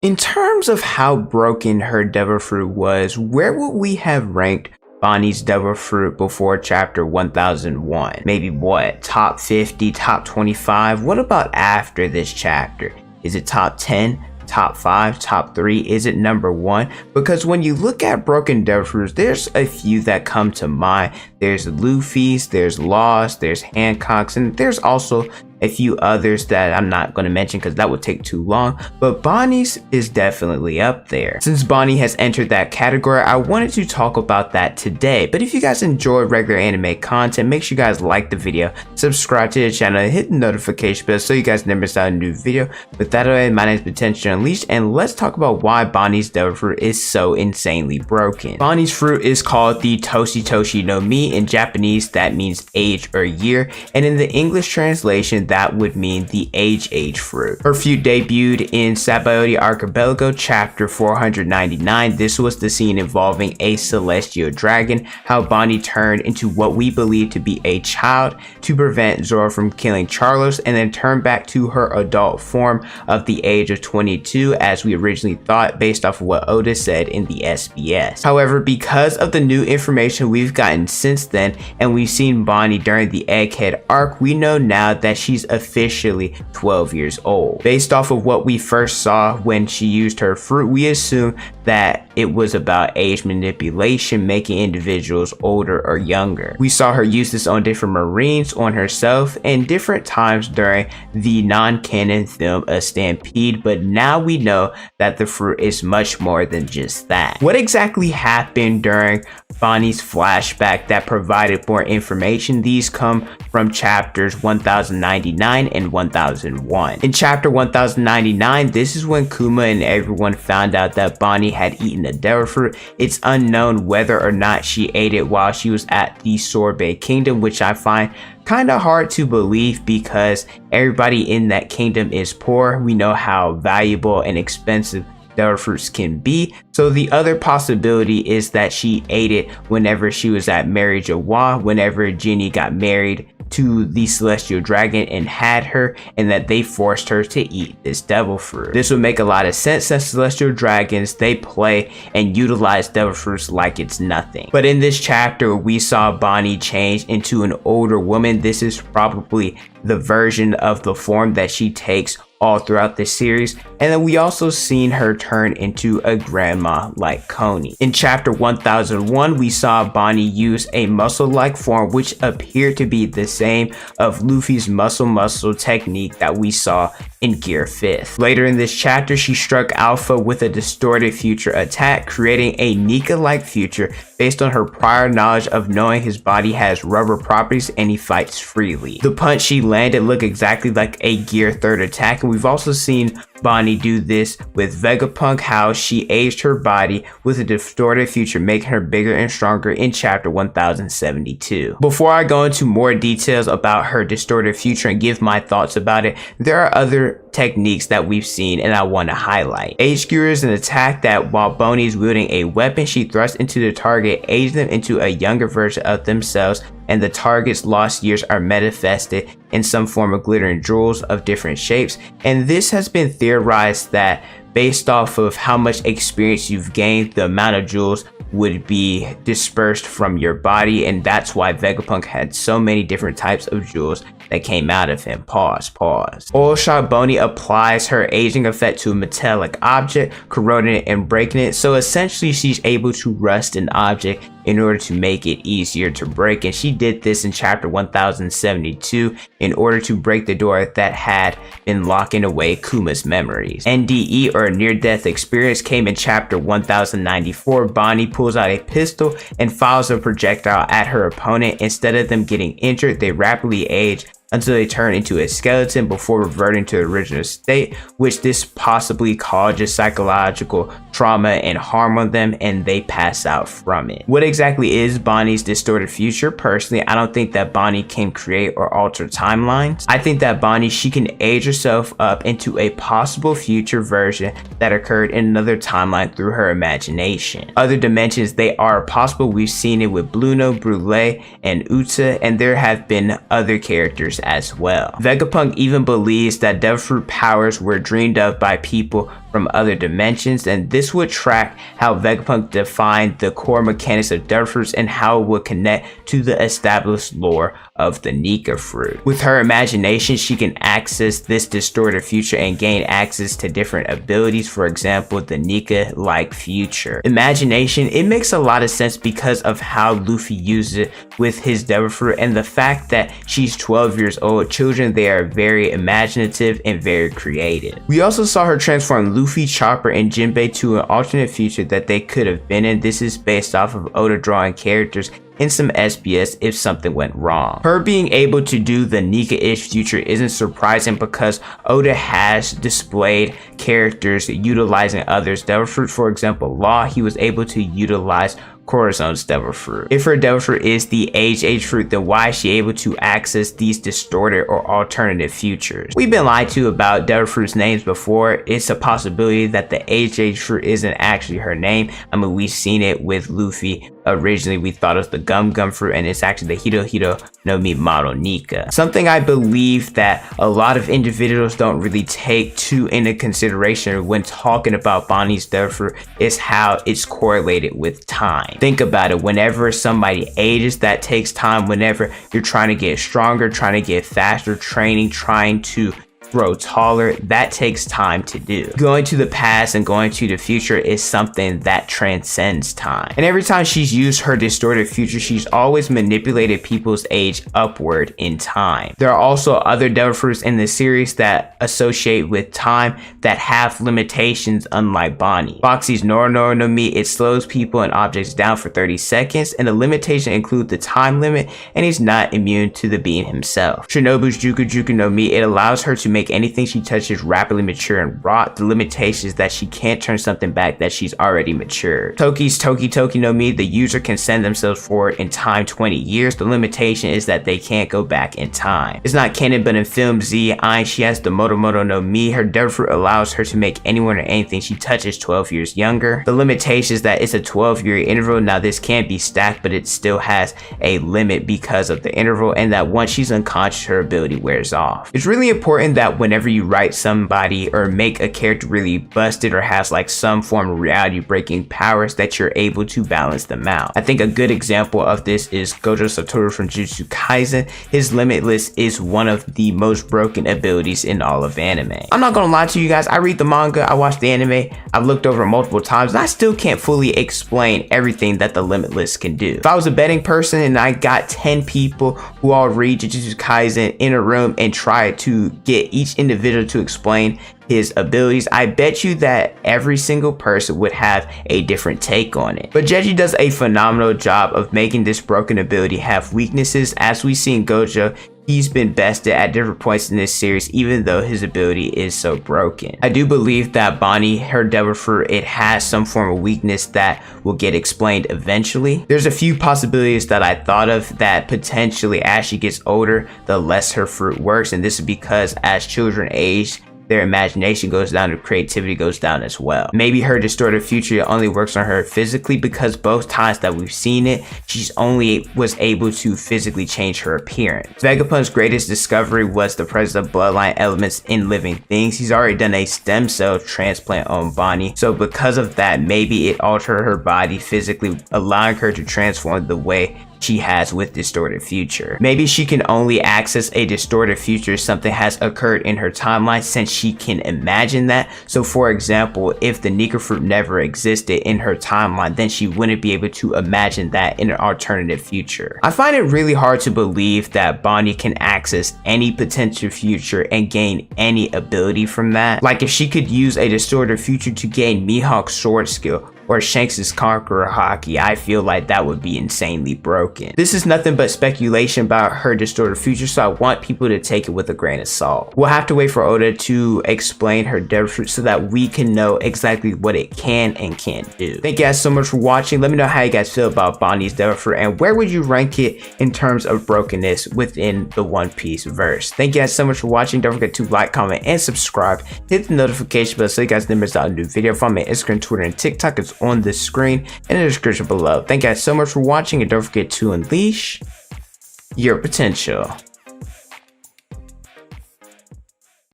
In terms of how broken her devil fruit was, where would we have ranked Bonnie's devil fruit before chapter 1001? Maybe what, top 50, top 25? What about after this chapter? Is it top 10? Top 5, top 3? Is it number 1? Because when you look at broken devil fruits, there's a few that come to mind. There's Luffy's, there's Law's, there's Hancock's, and there's also a few others that I'm not going to mention because that would take too long, but Bonnie's is definitely up there. Since Bonnie has entered that category, I wanted to talk about that today. But if you guys enjoy regular anime content, make sure you guys like the video, subscribe to the channel, and hit the notification bell so you guys never miss out on a new video. With that away, my name is Potential Unleashed, and let's talk about why Bonnie's devil fruit is so insanely broken. Bonnie's fruit is called the Toshi Toshi no Mi. In Japanese, that means age or year, and in the English translation, that would mean the age fruit. Her fruit debuted in Sabaody Archipelago chapter 499. This was the scene involving a celestial dragon, how Bonnie turned into what we believe to be a child to prevent Zoro from killing Charlos, and then turned back to her adult form of the age of 22 as we originally thought based off of what Oda said in the SBS. However, because of the new information we've gotten since then, and we've seen Bonnie during the Egghead arc, we know now that she's officially 12 years old. Based off of what we first saw when she used her fruit, we assume that it was about age manipulation, making individuals older or younger. We saw her use this on different Marines, on herself, and different times during the non-canon film A Stampede, but now we know that the fruit is much more than just that. What exactly happened during Bonnie's flashback that provided more information? These come from chapters 1099 and 1001. In chapter 1099, this is when Kuma and everyone found out that Bonnie had eaten a devil fruit. It's unknown whether or not she ate it while she was at the Sorbet Kingdom, which I find kind of hard to believe because everybody in that kingdom is poor. We know how valuable and expensive devil fruits can be, so the other possibility is that she ate it whenever she was at Mary Jawa, whenever Ginny got married to the celestial dragon and had her, and that they forced her to eat this devil fruit. This would make a lot of sense since celestial dragons, they play and utilize devil fruits like it's nothing. But in this chapter, we saw Bonnie change into an older woman. This is probably the version of the form that she takes all throughout the series, and then we also seen her turn into a grandma like Coney. In chapter 1001, we saw Bonnie use a muscle-like form which appeared to be the same of Luffy's muscle technique that we saw in Gear 5th. Later in this chapter, she struck Alpha with a distorted future attack, creating a Nika-like future based on her prior knowledge of knowing his body has rubber properties and he fights freely. The punch she landed looked exactly like a Gear 3rd attack, and we've also seen Bonnie do this with Vegapunk, how she aged her body with a distorted future, making her bigger and stronger in chapter 1072. Before I go into more details about her distorted future and give my thoughts about it, there are other techniques that we've seen and I want to highlight. Age Skewer is an attack that while Bonnie is wielding a weapon, she thrusts into the target, ages them into a younger version of themselves, and the target's lost years are manifested in some form of glittering jewels of different shapes. And this has been theorized that based off of how much experience you've gained, the amount of jewels would be dispersed from your body, and that's why Vegapunk had so many different types of jewels that came out of him. Pause. Oil Shot Bonnie applies her aging effect to a metallic object, corroding it and breaking it, so essentially she's able to rust an object in order to make it easier to break, and she did this in chapter 1072 in order to break the door that had been locking away Kuma's memories. NDE, or near-death experience, came in chapter 1094. Bonnie pulls out a pistol and fires a projectile at her opponent. Instead of them getting injured, they rapidly age until they turn into a skeleton before reverting to the original state, which this possibly causes psychological trauma and harm on them, and they pass out from it. What exactly is Bonnie's distorted future? Personally, I don't think that Bonnie can create or alter timelines. I think that Bonnie, she can age herself up into a possible future version that occurred in another timeline through her imagination. Other dimensions, they are possible. We've seen it with Bluno, Brule, and Uta, and there have been other characters as well. Vegapunk even believes that devil fruit powers were dreamed of by people from from other dimensions, and this would track how Vegapunk defined the core mechanics of devil fruits and how it would connect to the established lore of the Nika fruit. With her imagination, she can access this distorted future and gain access to different abilities, for example, the Nika-like future. Imagination, it makes a lot of sense because of how Luffy uses it with his devil fruit and the fact that she's 12 years old. Children, they are very imaginative and very creative. We also saw her transform Luffy, Chopper, and Jinbei to an alternate future that they could have been in. This is based off of Oda drawing characters in some SBS if something went wrong. Her being able to do the Nika-ish future isn't surprising because Oda has displayed characters utilizing others' devil fruit. For example, Law, he was able to utilize Corazone's devil fruit. If her devil fruit is the age fruit, then why is she able to access these distorted or alternative futures? We've been lied to about devil fruit's names before. It's a possibility that the age fruit isn't actually her name. I mean, we've seen it with Luffy. Originally, we thought it was the Gum fruit, and it's actually the Hito no Mi model Nika. Something I believe that a lot of individuals don't really take too into consideration when talking about Bonnie's devil fruit is how it's correlated with time. Think about it. Whenever somebody ages, that takes time. Whenever you're trying to get stronger, trying to get faster, training, trying to grow taller, that takes time to do. Going to the past and going to the future is something that transcends time. And every time she's used her distorted future, she's always manipulated people's age upward in time. There are also other devil fruits in the series that associate with time that have limitations, unlike Bonnie. Foxy's Noro no Mi, it slows people and objects down for 30 seconds, and the limitation includes the time limit, and he's not immune to the beam himself. Shinobu's Juku no Mi, it allows her to make anything she touches rapidly mature and rot. The limitation is that she can't turn something back that she's already matured. Toki's Toki no Mi, the user can send themselves forward in time 20 years. The limitation is that they can't go back in time. It's not canon, but in film Z, she has the Moto no Mi. Her devil fruit allows her to make anyone or anything she touches 12 years younger. The limitation is that it's a 12-year interval. Now this can't be stacked, but it still has a limit because of the interval, and that once she's unconscious, her ability wears off. It's really important that whenever you write somebody or make a character really busted or has like some form of reality breaking powers, that you're able to balance them out. I think a good example of this is Gojo Satoru from Jujutsu Kaisen. His Limitless is one of the most broken abilities in all of anime. I'm not gonna lie to you guys, I read the manga, I watch the anime, I've looked over it multiple times, and I still can't fully explain everything that the Limitless can do. If I was a betting person and I got 10 people who all read Jujutsu Kaisen in a room and try to get each individual to explain his abilities, I bet you that every single person would have a different take on it. But Jeji does a phenomenal job of making this broken ability have weaknesses. As we see in Gojo, he's been bested at different points in this series, even though his ability is so broken. I do believe that Bonnie, her devil fruit, it has some form of weakness that will get explained eventually. There's a few possibilities that I thought of that potentially as she gets older, the less her fruit works, and this is because as children age, their imagination goes down, their creativity goes down as well. Maybe her distorted future only works on her physically, because both times that we've seen it, she's only was able to physically change her appearance. Vegapunk's greatest discovery was the presence of bloodline elements in living things. He's already done a stem cell transplant on Bonnie, so because of that, maybe it altered her body physically, allowing her to transform the way she has with distorted future. Maybe she can only access a distorted future if something has occurred in her timeline, since she can imagine that. So for example, if the Nika fruit never existed in her timeline, then she wouldn't be able to imagine that in an alternative future. I find it really hard to believe that Bonnie can access any potential future and gain any ability from that. Like if she could use a distorted future to gain Mihawk's sword skill, or Shanks' Conqueror Haki, I feel like that would be insanely broken. This is nothing but speculation about her distorted future, so I want people to take it with a grain of salt. We'll have to wait for Oda to explain her devil fruit so that we can know exactly what it can and can't do. Thank you guys so much for watching. Let me know how you guys feel about Bonnie's devil fruit, and where would you rank it in terms of brokenness within the One Piece verse. Thank you guys so much for watching. Don't forget to like, comment, and subscribe. Hit the notification bell so you guys never miss out on a new video from me. Instagram, Twitter, and TikTok. It's on the screen and in the description below. Thank you guys so much for watching, and don't forget to unleash your potential.